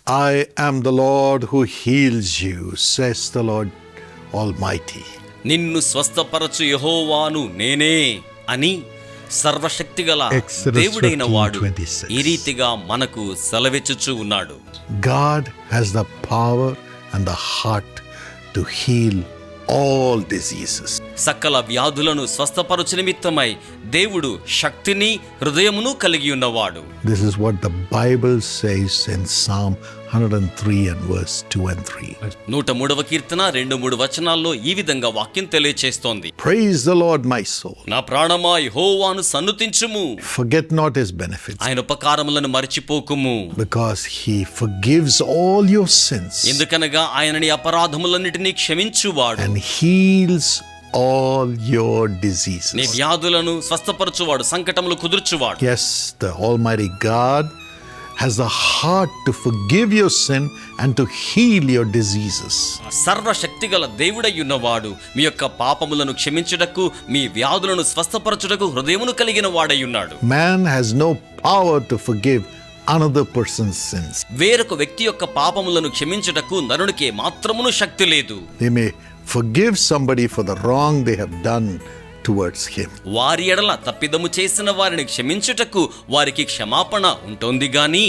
I am the Lord who heals you, says the Lord Almighty. నిన్ను స్వస్థపరచు యెహోవాను నేనే అని సర్వశక్తిగల దేవుడైన వాడు ఈ రీతిగా మనకు సెలవిచ్చుచూ ఉన్నాడు. God has the power and the heart to heal all diseases. సకల వ్యాధులను స్వస్థపరచు నిమిత్తమై దేవుడు శక్తిని హృదయమును కలిగి ఉన్నవాడు. This is what the Bible says in Psalm 103 and verse 2 and 3. 103వ కీర్తన 2-3 వచనాల్లో ఈ విధంగా వాక్యం తెలియచేస్తోంది. Praise the Lord, my soul. నా ప్రాణమా యెహోవాను సన్నుతించుము. Forget not his benefits. ఆయన ఉపకారములను మరిచిపోకుము. Because he forgives all your sins. ఎందుకనగా ఆయన నీ అపరాధములన్నిటినీ క్షమించువాడు. And heals all your diseases. నీ వ్యాధులను స్వస్థపరచువాడు, సంకటములు కుదుర్చువాడు. Yes, the Almighty God has the heart to forgive your sin and to heal your diseases. సర్వశక్తిగల దేవుడై ఉన్నవాడు మీ యొక్క పాపములను క్షమించుటకు, మీ వ్యాధులను స్వస్థపరచుటకు హృదయమును కలిగిన వాడై ఉన్నాడు. Man has no power to forgive another person's sins. వేరొక వ్యక్తి యొక్క పాపములను క్షమించుటకు నరునికి మాత్రమును శక్తి లేదు. They may forgive somebody for the wrong they have done towards him. వారి ఎడల తప్పిదము చేసిన వారిని క్షమించుటకు వారికి క్షమాపణ ఉంటుంది గాని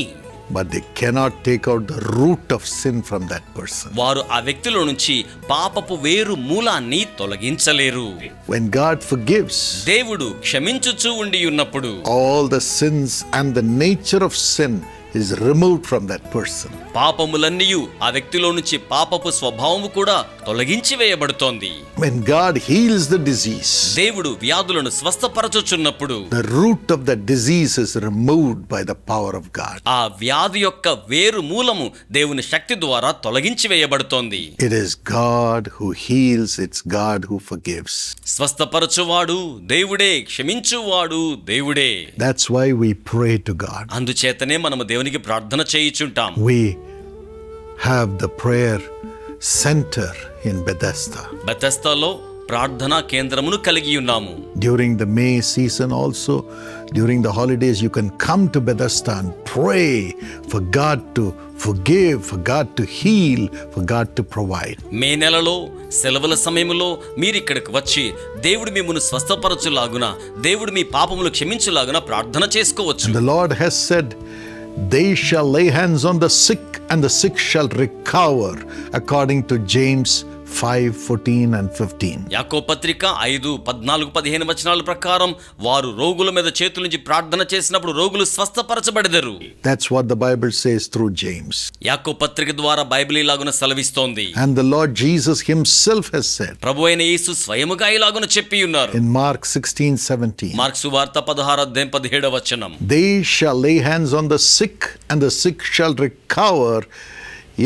But they cannot take out the root of sin from that person. వారు ఆ వ్యక్తిలో నుంచి పాపపు వేరు మూలాన్ని తొలగించలేరు. When God forgives, దేవుడు క్షమించుచూ ఉండి ఉన్నప్పుడు all the sins and the nature of sin is removed from that person. పాపములన్నీయు ఆ వ్యక్తిలో నుంచి పాపపు స్వభావము కూడా తొలగించి వేయబడుతోంది. When God heals the disease, దేవుడు వ్యాధులను స్వస్థపరచుచున్నప్పుడు the root of that disease is removed by the power of God. ఆ వ్యాధి యొక్క వేరు మూలము దేవుని శక్తి ద్వారా తొలగించి వేయబడుతోంది. It is God who heals, it's God who forgives. స్వస్థపరచువాడు దేవుడే, క్షమించువాడు దేవుడే. That's why we pray to God. అందుచేతనే మనము దేవునికి ప్రార్థన చేయుచుంటాం. We have the prayer center in Bethesda. బెతెస్దాలో ప్రార్థనా కేంద్రమును కలిగి ఉన్నాము. During the May season also, during the holidays, you can come to Bethesda and pray for God to forgive, for God to heal, for God to provide. మే నెలలో సెలవుల సమయంలో మీరు ఇక్కడికి వచ్చి దేవుడు మిమ్మును స్వస్థపరచులాగున, దేవుడు మీ పాపములు క్షమించులాగున ప్రార్థన చేసుకోవచ్చు. And the Lord has said, they shall lay hands on the sick and the sick shall recover, according to James 5:14 and 15. యాకోబు పత్రిక 5:14-15 వచనాల ప్రకారం వారు రోగుల మీద చేతుల నుంచి ప్రార్థన చేసినప్పుడు రోగులు స్వస్థపరచబడెదరు. That's what the Bible says through James. యాకోబు పత్రిక ద్వారా బైబిల్ ఇలాగున సెలవిస్తోంది. And the Lord Jesus himself has said, ప్రభువైన యేసు స్వయముగా ఇలాగున చెప్పి ఉన్నారు. in Mark 16:17, మార్కు సువార్త 16:17 వచనం, they shall lay hands on the sick and the sick shall recover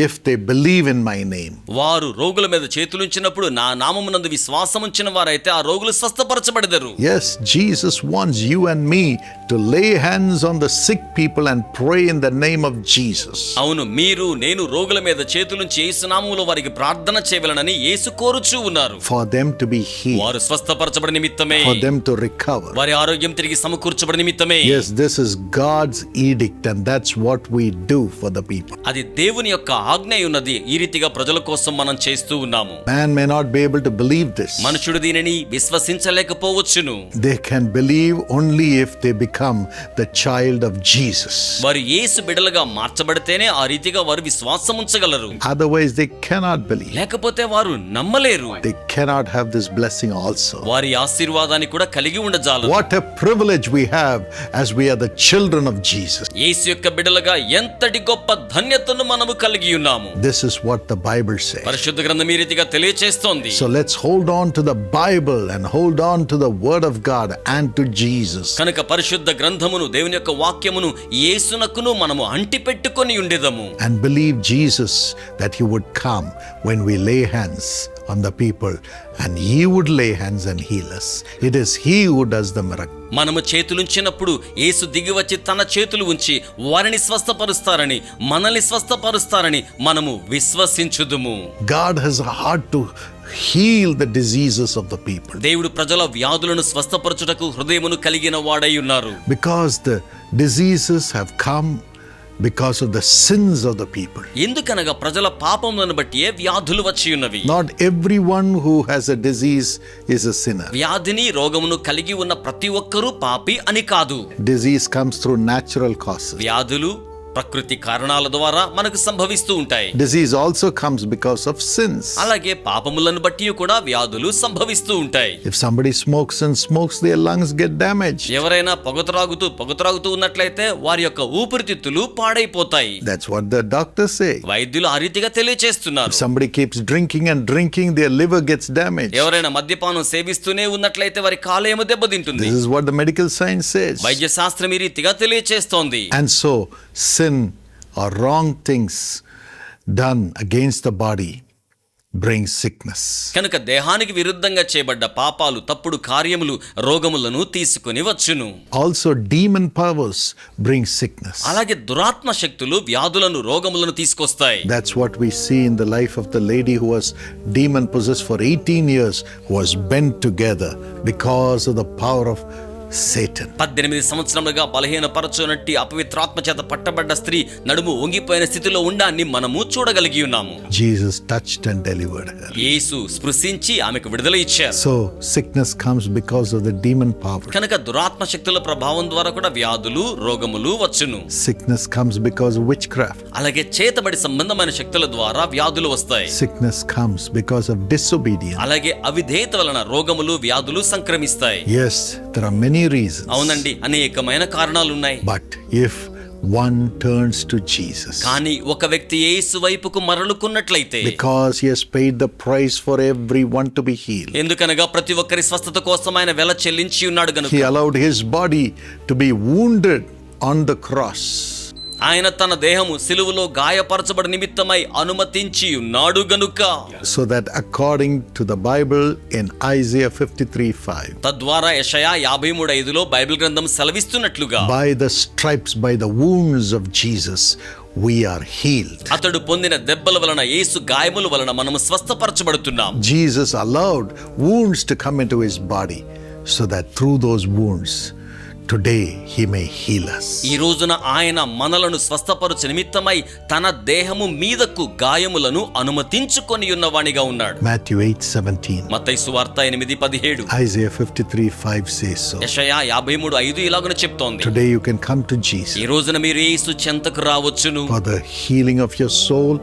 if they believe in my name. వారు రోగుల మీద చేతులుంచినప్పుడు నా నామమునందు విశ్వాసముంచిన వారైతే ఆ రోగులు స్వస్థపరచబడెదరు. Yes, Jesus wants you and me to lay hands on the sick people and pray in the name of Jesus. అవును, మీరు నేను రోగుల మీద చేతులుంచి యేసు నామములో వారికి ప్రార్థన చేయవలెనని యేసు కోరుచూ ఉన్నారు. For them to be healed, వారు స్వస్థపరచబడి నిమిత్తమే, for them to recover. వారి ఆరోగ్యం తిరిగి సమకూర్చబడి నిమిత్తమే. Yes, this is God's edict and that's what we do for the people. అది దేవుని యొక్క ఆజ్ఞ ఉన్నది. ఈ రీతిగా ప్రజల కోసం మనం చేస్తూ ఉన్నాము. Man may not be able to believe this. మనుషుడు దీనిని విశ్వసించలేకపోవచ్చును. They can believe only if they become the child of Jesus. వారు యేసు బిడ్డలుగా మార్చబడితేనే ఆ రీతిగా వారు విశ్వాసం ఉంచగలరు. Otherwise they cannot believe. లేకపోతే వారు నమ్మలేరు. They cannot have this blessing also. వారి ఆశీర్వాదాన్ని కూడా కలిగి ఉండజాలరు. What a privilege we have as we are the children of Jesus. యేసు యొక్క బిడ్డలుగా ఎంతటి గొప్ప ధన్యతను మనము కలిగి ఉన్నాము. This is what the Bible says. పరిశుద్ధ గ్రంథం ఈ రీతిగా తెలియచేస్తోంది. So let's hold on to the Bible and hold on to the word of God and to Jesus. కనుక పరిశుద్ధ గ్రంథమును, దేవుని యొక్క వాక్యమును, యేసునకును మనము అంటి పెట్టుకొని ఉండేదము. And believe Jesus that he would come when we lay hands on the people and he would lay hands and heal us. It is he who does the miracle. మనము చేతులుంచినప్పుడు యేసు దిగి వచ్చి తన చేతులు ఉంచి వారిని స్వస్థపరుస్తారని, మనల్ని స్వస్థపరుస్తారని మనము విశ్వసించుదుము. God has a heart to heal the diseases of the people. దేవుడు ప్రజల వ్యాధులను స్వస్థపరచుటకు హృదయమును కలిగిన వాడై ఉన్నారు. Because the diseases have come because of the sins of the people. ఎందుకనగా ప్రజల పాపములను బట్టి వ్యాధులు వచ్చి ఉన్నవి. Not everyone who has a disease is a sinner. వ్యాధిని రోగమును కలిగి ఉన్న ప్రతి ఒక్కరూ పాపి అని కాదు. Disease comes through natural causes. వ్యాధులు ప్రకృతి కారణాల ద్వారా మనకు సంభవిస్తూ ఉంటాయి. Disease also comes because of sins. అలాగే పాపములను బట్టి కూడా వ్యాధులు సంభవిస్తూ ఉంటాయి. If somebody smokes, their lungs get damaged. ఎవరైనా పొగ ఉన్నట్లయితే వారి యొక్క ఊపిరితిత్తులు పాడైపోతాయి. That's what the doctors say. వైద్యులు ఆ రీతిగా తెలియజేస్తున్నారు. If somebody keeps drinking, their liver gets damaged. ఎవరైనా మద్యపానం సేవిస్తూనే ఉన్నట్లయితే వారి కాలేయము దెబ్బతింటుంది. This is what the medical science says. వైద్య శాస్త్రం ఈ రీతిగా తెలియజేస్తోంది. And so sin or wrong things done against the body brings sickness. కనుక దేహానికి విరుద్ధంగా చేయబడ్డ పాపాలు తప్పుడు కార్యములు రోగములను తీసుకొని వచ్చును. Also demon powers bring sickness. అలాగే దురాత్మ శక్తులు వ్యాధులను రోగములను తీసుకొస్తాయి. That's what we see in the life of the lady who was demon possessed for 18 years, who was bent together because of the power of Satan. 18 సంవత్సరములుగా బలహీనపరచునట్టి అపవిత్రాత్మ చేత పట్టబడ్డ స్త్రీ నడుము వంగిపోయిన స్థితిలో ఉండాన్ని మనము చూడగలిగి ఉన్నాము. Jesus touched and delivered her. యేసు స్పృశించి ఆమెకు విడుదల ఇచ్చారు. So sickness comes because of the demon power. కనుక దురాత్మ శక్తుల ప్రభావం ద్వారా కూడా వ్యాధులు రోగములు వచ్చును. Sickness comes because of witchcraft. అలాగే చేతబడి సంబంధమైన శక్తుల ద్వారా వ్యాధులు వస్తాయి. Sickness comes because of disobedience. అలాగే అవిధేయత వలన రోగములు వ్యాధులు సంక్రమిస్తాయి. Yes, there are many reasons. అవునండి, అనేకమైన కారణాలు ఉన్నాయి. But if one turns to Jesus, కానీ ఒక వ్యక్తి యేసు వైపుకు మరలుకున్నట్లయితే, because he has paid the price for everyone to be healed, ఎందుకనగా ప్రతి ఒక్కరి స్వస్థత కోసం ఆయన వెల చెల్లించి ఉన్నాడు గనుక, he allowed his body to be wounded on the cross. ఆయన తన దేహము సిలువలో గాయపరచబడి నిమిత్తమై అనుమతించి ఉన్నాడు గనుక, so that according to the Bible in Isaiah 53:5, తద్వారా యెషయా 53:5లో బైబిల్ గ్రంథం సెలవిస్తున్నట్లుగా, by the stripes, by the wounds of Jesus we are healed. అతడు పొందిన దెబ్బల వలన, యేసు గాయముల వలన మనము స్వస్థపరచబడుతున్నాం. Jesus allowed wounds to come into his body so that through those wounds today he may heal us. ఈ రోజున ఆయన మనలను స్వస్థపరచు నిమిత్తమై తన దేహము మీదకు గాయములను అనుమతించుకొని ఉన్నవానిగా ఉన్నాడు. Matthew 8:17, మత్తయి సువార్త 8:17, Isaiah 53:5 says so. యెషయా 53:5 ఇలాగనే చెప్తోంది. Today you can come to Jesus ఈ రోజున మీరు యేసు చెంతకు రావచ్చును, for the healing of your soul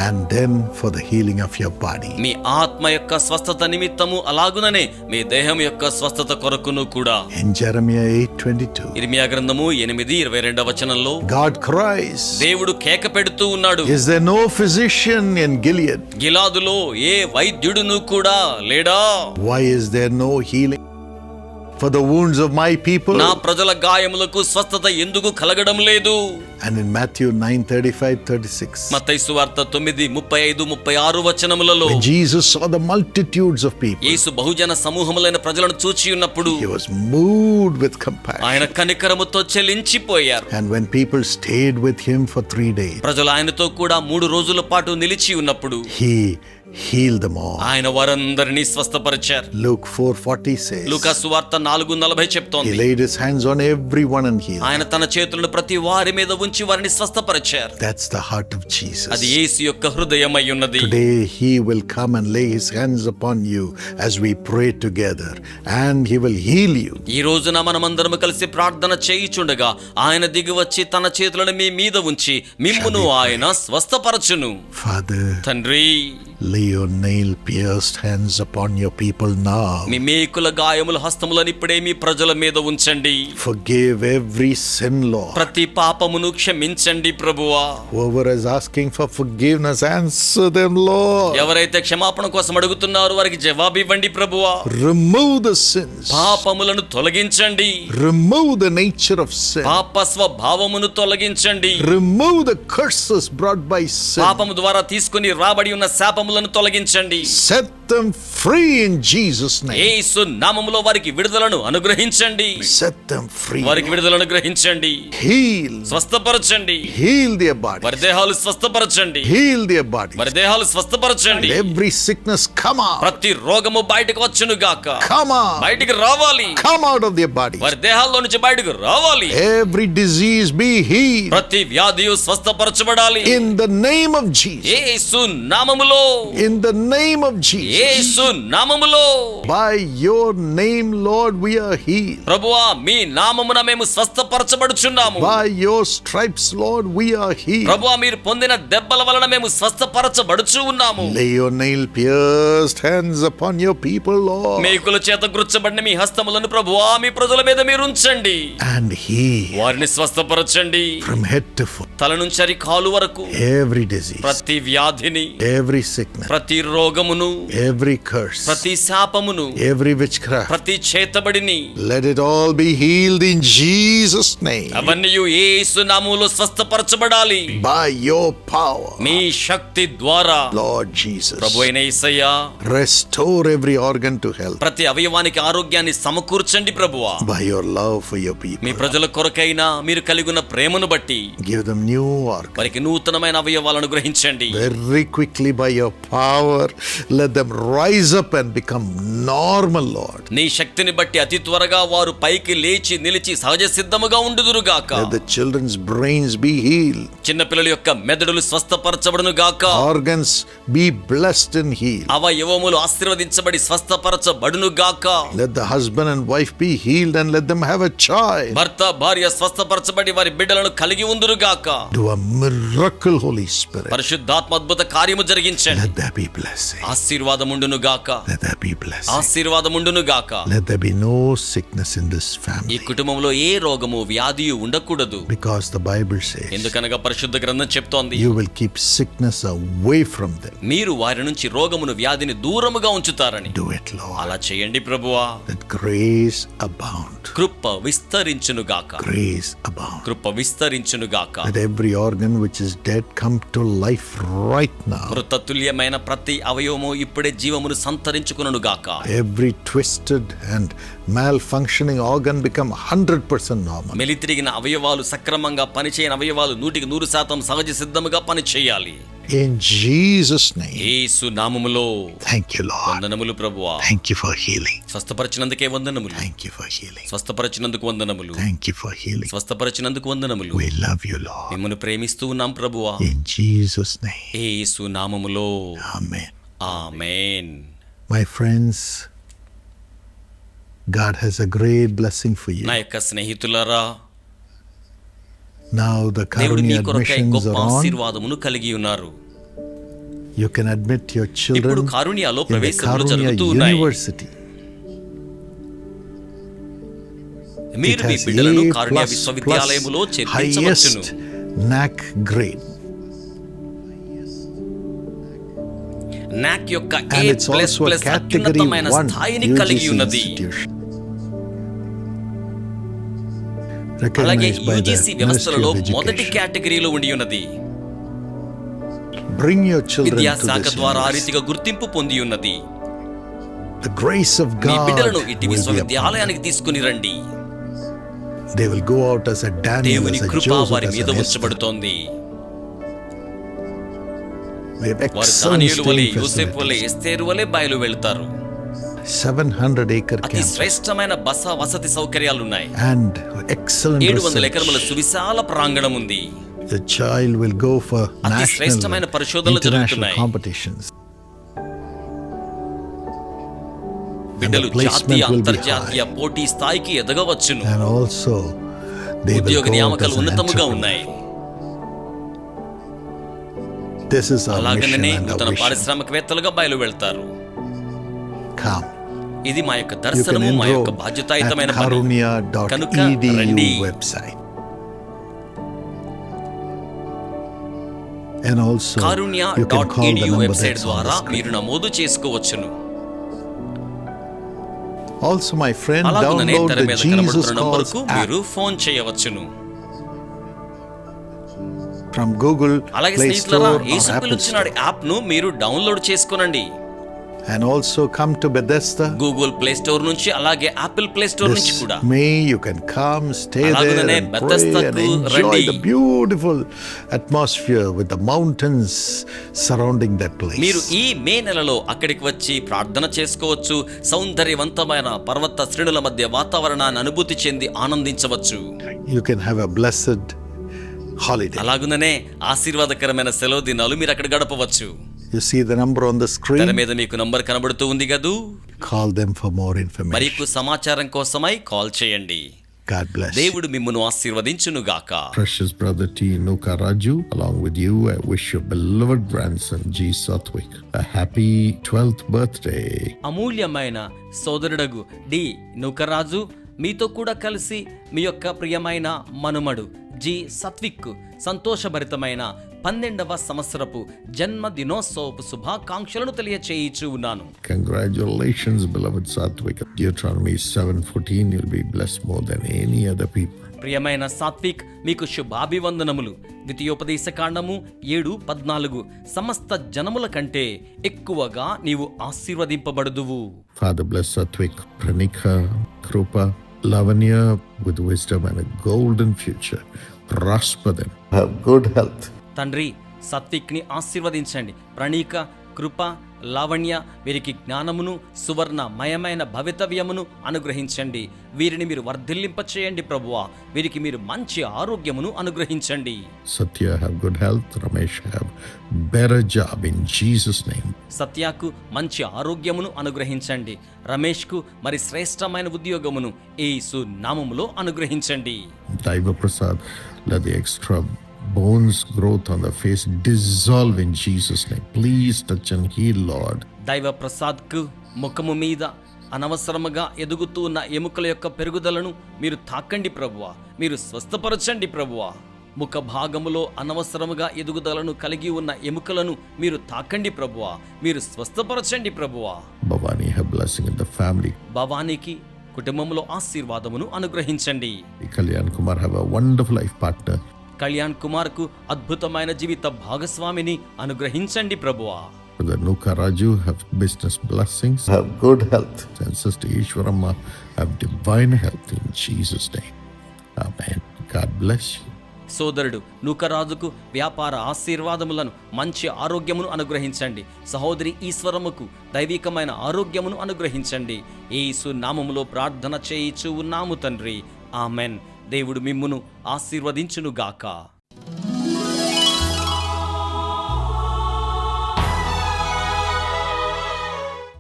and then for the healing of your body. మీ ఆత్మ యొక్క స్వస్థత నిమిత్తము, అలాగుననే మీ దేహం యొక్క స్వస్థత కొరకును కూడా. In Jeremiah 8:22, ఇర్మియా గ్రంథము 8:22 వచనంలో God cries, దేవుడు కేక పెడుతూ ఉన్నాడు, is there no physician in Gilead? గిలాదులో ఏ వైద్యుడును కూడా లేడా? Why is there no healing for the wounds of my people? నా ప్రజల గాయములకు స్వస్థత ఎందుకు కలగడం లేదు? And in Matthew 9:35-36, మత్తయి సువార్త 9:35-36 వచనములలో, when Jesus saw the multitudes of people, యేసు బహుజన సమూహములైన ప్రజలను చూచి ఉన్నప్పుడు he was moved with compassion. ఆయన కనికరముతో చెలించిపోయారు. And when people stayed with him for 3 days, ప్రజలు ఆయనతో కూడా 3 రోజుల పాటు నిలిచి ఉన్నప్పుడు he healed them all. ఆయన వారందరినీ స్వస్థపరిచారు. Luke 4:40 says, లూకా సువార్త 4:40 he చెప్తోంది, laid his hands on everyone and healed. ఆయన తన చేతులను ప్రతి వారి మీద ఉంచి వారిని స్వస్థపరిచారు. That's the heart of Jesus. అది యేసు యొక్క హృదయమై ఉన్నది. Today he will come and lay his hands upon you as we pray together, and he will heal you. ఈ రోజున మనమందరం కలిసి ప్రార్థన చేయుచుండగా ఆయన దిగి వచ్చి తన చేతులను మీ మీద ఉంచి మిమ్మును ఆయన స్వస్థపరచును. Father, తండ్రి, lay your nail-pierced hands upon your people now. మీ మేకుల గాయముల హస్తములను ఇప్పుడే మీ ప్రజల మీద ఉంచండి. Forgive every sin, Lord. ప్రతి పాపమును క్షమించండి ప్రభువా. Whoever is asking for forgiveness, answer them, Lord. ఎవరైతే క్షమాపణ కోసం అడుగుతున్నారో వారికి జవాబు ఇవ్వండి ప్రభువా. Remove the sins. పాపములను తొలగించండి. Remove the nature of sin. పాప స్వభావమును తొలగించండి. Remove the curses brought by sin. పాపము ద్వారా తీసుకుని రాబడి ఉన్న శాపములను తొలగించండి. Set them free in Jesus' name. యేసు నామములో వారికి విడుదలను అనుగ్రహించండి. Set them free. వారికి విడుదలను అనుగ్రహించండి. Heal. స్వస్థపరచండి. Heal their body. వారి దేహాలు స్వస్థపరచండి. Heal their body. వారి దేహాలు స్వస్థపరచండి. Every sickness come out. ప్రతి రోగము బయటకు వచ్చును గాక. Come out. బయటికి రావాలి. Come out of their body. వారి దేహాల్లో నుంచి బయటకు రావాలి. Every disease be healed. ప్రతి వ్యాధియు స్వస్థపరచబడాలి. In the name of Jesus. యేసు నామములో. In the name of Jesus. యేసు నామములో. By your name, Lord, we are healed. ప్రభువా మీ నామమున మేము స్వస్థపరచబడుచున్నాము. By your stripes, Lord, we are healed. ప్రభువా మీరు పొందిన దెబ్బల వలన మేము స్వస్థపరచబడుచు ఉన్నాము. Lay your nail-pierced hands upon your people, Lord. మేకుల చేత గుచ్చబడిన మీ హస్తములను ప్రభువా మీ ప్రజల మీద మీరు ఉంచండి. And heal వారిని స్వస్థపరచండి. from head to foot. తల నుంచి అరి కాలు వరకు Every disease, ప్రతి వ్యాధిని, every sickness, ప్రతి రోగమును, every curse, ప్రతి శాపమును, every witchcraft. ప్రతి చేతబడిని Let it all be healed in Jesus' name. అవన్నీ యేసు నామములో స్వస్థపరచబడాలి. By your power, మీ శక్తి ద్వారా Lord Jesus. ప్రభువైన యేసయ్యా Restore every organ to health. ప్రతి అవయవానికి ఆరోగ్యాన్ని సమకూర్చండి ప్రభువా. By your love for your me people. ప్రజల కొరకైనా మీరు కలిగిన ప్రేమను బట్టి Give them new organs. వారికి నూతనమైన అవయవాలను గ్రహించండి. Very quickly by your power, let them rise up and become normal, Lord. నీ శక్తిని బట్టి అతి త్వరగా వారు పైకి లేచి నిలిచి సహజ సిద్ధముగా ఉండుదురుగాక. Let the children's brains be healed. చిన్నపిల్లల యొక్క మెదడులు స్వస్థపరచబడును గాక. Organs be blessed and healed. అవయవములు ఆశీర్వదించబడి స్వస్థపరచబడును గాక. Let the husband and wife be healed and let them have a child. భర్త భార్య స్వస్థపరచబడి వారి బిడ్డలను కలిగి ఉందురుగాక. Do a miracle, Holy Spirit. పరిశుద్ధాత్మ అద్భుత కార్యము జరిగించండి. Let there be blessing. ఆశీర్వాదముండును గాక. Let there be blessing. ఆశీర్వాదముండును గాక. Let there be no sickness in this ఈ family. కుటుంబంలో ఏ రోగము వ్యాధియు ఉండకూడదు. Because the Bible says ఎందుకనగా పరిశుద్ధ గ్రంథం చెప్తోంది you will keep sickness away from them. మీరు వారి నుంచి రోగమును వ్యాధిని దూరముగా ఉంచుతారని. Do it, Lord. అలా చేయండి ప్రభువా. Let grace abound. కృప విస్తరించును గాక. Grace abound. కృప విస్తరించును గాక. Let every organ which is dead come to life right now. మృతతుల్యమైన ప్రతి అవయవము ఇప్పుడే జీవమును సంతరించుకొనును గాక. Every twisted and malfunctioning organ become 100% normal. మెలితిరిగిన అవయవాలు సక్రమంగా పనిచేయని అవయవాలు 100% సహజ సిద్ధముగా పనిచేయాలి. In Jesus' name. యేసు నామములో. Thank you, Lord. వందనములు ప్రభువా. Thank you for healing. స్వస్థపరిచినందుకే వందనములు. Thank you for healing. స్వస్థపరిచినందుకు వందనములు. Thank you for healing. స్వస్థపరిచినందుకు వందనములు. We love you, Lord. మిమ్మల్ని ప్రేమిస్తూ ఉన్నాం ప్రభువా. In Jesus' name. యేసు నామములో. Amen. Amen. My friends, God has a great blessing for you. నా యొక్క స్నేహితులారా, Now the దేవుడు మీ Karunya కొరకై admissions గొప్ప are on. ఆశీర్వాదమును కలిగి ఉన్నారు. You can admit your ఇప్పుడు children కారుణ్యలో in the ప్రవేశములు Karunya జరుగుతూ ఉన్నాయి. University. మీరు It మీ has బిడ్డలను A++ Karunya విశ్వవిద్యాలయములో చేర్పించవచ్చును. highest NAC grade. నాక్ యొక్క And A++ it's also a category అత్యున్నతమైన 1 స్థాయిని UGC కలిగి ఉన్నది. institution. అలాగే Recognized by the UGC Ministry వ్యవస్థలలో of మొదటి Education. కేటగిరీలో ఉండి ఉన్నది. Bring your children to విద్యాశాఖ this ద్వారా ఆ university. రీతిగా గుర్తింపు పొంది ఉన్నది. The grace of me God బిడ్డలను ఇటు will be upon them. విశ్వవిద్యాలయానికి తీసుకుని రండి. They will go out as a Daniel, దేవుని as a కృప Joseph, వారి as మీద an Esther. ఉంచబడుతోంది. They have వారు excellent దానియేలు వలె, staying యోసేపు వలె, facilities. ఎస్తేరు వలె బయలు వెళ్తారు. 700-acre అతి campus శ్రేష్టమైన బస వసతి సౌకర్యాలు ఉన్నాయి. and excellent 700 ఎకరముల research. సువిశాల ప్రాంగణం ఉంది. The child will go for అతి national శ్రేష్టమైన and పరిశోధనలు international జరుగుతున్నాయి. competitions. బిడ్డలు the placement జాతీయ will be అంతర్జాతీయ పోటీ స్థాయికి ఎదగవచ్చును. And also they will ఉద్యోగ go out నియామకాలు as an ఉన్నతముగా entrepreneur. ఉన్నాయి. This is our mission అలాగనే and our నూతన vision. పారిశ్రామికవేత్తలుగా బయలు వెళ్తారు. Come. ఇది మా యొక్క You can దర్శనము, మా యొక్క enroll at బాధ్యతాయుతమైన పని. కనుక karunya.edu రండి. website. And also you can call the కారుణ్య.edu number website that's on ద్వారా the screen. మీరు నమోదు చేసుకోవచ్చును. Also, my friend, అలాగుననే download తెర the మీద Jesus కనబడుతున్న Calls నంబరుకు app మీరు ఫోన్ చేయవచ్చును. from Google అలాగే Play స్నేహితులారా, Store or యేసు Apple పిలుచున్నాడు Store. యాప్ ను మీరు డౌన్లోడ్ చేసుకోనండి. and also come to Bethesda. Google Play Store నుంచి అలాగే యాపిల్ ప్లే స్టోర్ నుంచి This కూడా May you can come, stay there అలాగుననే and pray బెతెస్దాకు and enjoy రండి. the beautiful atmosphere with the mountains surrounding that place. మీరు ఈ మే నెలలో అక్కడికి వచ్చి ప్రార్థన చేసుకోవచ్చు. సౌందర్యవంతమైన పర్వత శ్రేణుల మధ్య వాతావరణాన్ని అనుభూతి చెంది ఆనందించవచ్చు. You can have a blessed holiday. అలాగుననే ఆశీర్వాదకరమైన సెలవు దినాలు మీరు అక్కడ గడపవచ్చు. You see the number on the తెర screen? మీద మీకు నంబర్ కనబడుతూ ఉంది కదూ. Call them for more information. మరికు సమాచారం కోసమై కాల్ చేయండి. God bless you. దేవుడు మిమ్మును ఆశీర్వదించును గాక. Precious brother T. Nukaraju, along with you, I wish your beloved grandson G. Satwik a happy 12th birthday. అమూల్యమైన సోదరుడగు డి నూకరాజు మీతో కూడా కలిసి మీ యొక్క ప్రియమైన మనుమడు జి సత్విక్ సంతోషభరితమైన 12వ సంవత్సరపు జన్మదినోత్సవపు శుభాకాంక్షలను తెలియచేయిచూ ఉన్నాను. Congratulations, beloved Satwik. Deuteronomy 7:14, you'll be blessed more than any other people. ప్రియమైన సాత్విక్ మీకు శుభాభివందనములు. ద్వితీయోపదేశకాండము 7:14 సమస్త జనముల కంటే ఎక్కువగా నీవు ఆశీర్వదింపబడుదువు. Father, bless Satwik, Pranika, Krupa, Lavanya with wisdom and a golden future. Prosper them. Have good health. తండ్రి సత్విక్ని ఆశీర్వదించండి. ప్రణీక, కృప, లావణ్య వీరికి జ్ఞానమును సువర్ణమయమైన భవితవ్యమును అనుగ్రహించండి. వీరిని మీరు వర్ధిల్లింపచేయండి ప్రభువా. వీరికి మీరు మంచి ఆరోగ్యమును అనుగ్రహించండి. Satya, have good health. Ramesh, have better job in Jesus' name. సత్యాకు మంచి ఆరోగ్యమును అనుగ్రహించండి. రమేష్కు మరి శ్రేష్టమైన ఉద్యోగమును యేసు నామములో అనుగ్రహించండి. Daiva Prasad, let the extra bones growth on the face dissolve in Jesus' name. Please touch and heal, Lord. దైవ ప్రసాద్కు ముఖము మీద అనవసరముగా ఎదుగుతూ ఉన్న ఎముకల యొక్క పెరుగుదలను మీరు తాకండి ప్రభువా. మీరు స్వస్థపరచండి ప్రభువా. ముఖ భాగములో అనవసరముగా ఎదుగుదలను కలిగి ఉన్న ఎముకలను మీరు తాకండి ప్రభువా. మీరు స్వస్థపరచండి ప్రభువా. Bhavani, have blessing in the family. భవానికి కుటుంబంలో ఆశీర్వాదమును అనుగ్రహించండి. Kalyan Kumar, have a wonderful life partner. Kalyan Kumar కు అద్భుతమైన జీవిత భాగస్వామిని అనుగ్రహించండి ప్రభువా. Brother Nuka Raju, have business blessings. Have good health. And Sister Ishwaramma, have divine health in Jesus' name. Amen. God bless you. సోదరుడు నూకరాజుకు వ్యాపార ఆశీర్వాదములను మంచి ఆరోగ్యమును అనుగ్రహించండి. సహోదరి ఈశ్వరముకు దైవికమైన ఆరోగ్యమును అనుగ్రహించండి. యేసు నామములో ప్రార్థన చేయిచూ ఉన్నాము తండ్రి. ఆమెన్. దేవుడు మిమ్మును ఆశీర్వదించును గాక.